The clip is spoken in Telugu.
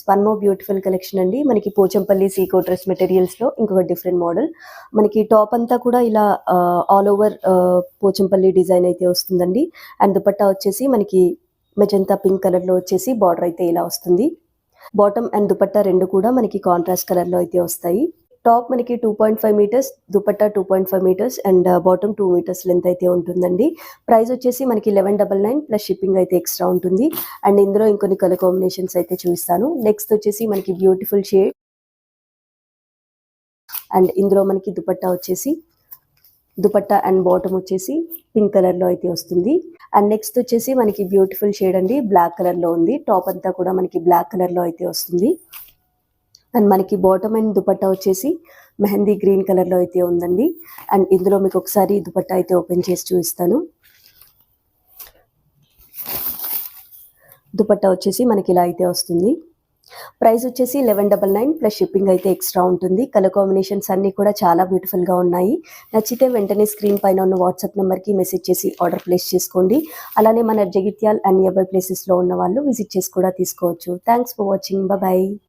వన్ మోర్ బ్యూటిఫుల్ కలెక్షన్ అండి. మనకి పోచంపల్లి సీకో డ్రెస్ మెటీరియల్స్లో ఇంకొక డిఫరెంట్ మోడల్. మనకి టాప్ అంతా కూడా ఇలా ఆల్ ఓవర్ పోచంపల్లి డిజైన్ అయితే వస్తుందండి. అండ్ దుపట్టా వచ్చేసి మనకి మెజంతా పింక్ కలర్లో వచ్చేసి బార్డర్ అయితే ఇలా వస్తుంది. బాటమ్ అండ్ దుపట్టా రెండు కూడా మనకి కాంట్రాస్ట్ కలర్లో అయితే వస్తాయి. టాప్ మనకి 2.5 metres, dupatta 2.5 metres and bottom 2 metres length అయితే ఉంటుందండి. ప్రైస్ వచ్చేసి మనకి 1199 ప్లస్ షిప్పింగ్ అయితే ఎక్స్ట్రా ఉంటుంది. అండ్ ఇందులో ఇంకొన్ని కలర్ కాంబినేషన్స్ అయితే చూపిస్తాను. నెక్స్ట్ వచ్చేసి మనకి బ్యూటిఫుల్ షేడ్ అండ్ ఇందులో మనకి దుపట్టా అండ్ బాటమ్ వచ్చేసి పింక్ కలర్లో అయితే వస్తుంది. అండ్ నెక్స్ట్ వచ్చేసి మనకి బ్యూటిఫుల్ షేడ్ అండి, బ్లాక్ కలర్లో ఉంది. టాప్ అంతా కూడా మనకి బ్లాక్ కలర్లో అయితే వస్తుంది. అండ్ మనకి బాటమ్ అండ్ దుపట్టా వచ్చేసి మెహందీ గ్రీన్ కలర్లో అయితే ఉందండి. అండ్ ఇందులో మీకు ఒకసారి దుపట్టా అయితే ఓపెన్ చేసి చూపిస్తాను. దుపట్టా వచ్చేసి మనకి ఇలా అయితే వస్తుంది. ప్రైస్ వచ్చేసి 1199 ప్లస్ షిప్పింగ్ అయితే ఎక్స్ట్రా ఉంటుంది. కలర్ కాంబినేషన్స్ అన్నీ కూడా చాలా బ్యూటిఫుల్గా ఉన్నాయి. నచ్చితే వెంటనే స్క్రీన్ పైన ఉన్న వాట్సాప్ నెంబర్కి మెసేజ్ చేసి ఆర్డర్ ప్లేస్ చేసుకోండి. అలానే మన జగిత్యాల్ అండ్ నియర్ బై ప్లేసెస్లో ఉన్న వాళ్ళు విజిట్ చేసి కూడా తీసుకోవచ్చు. Thanks for watching. బాయ్.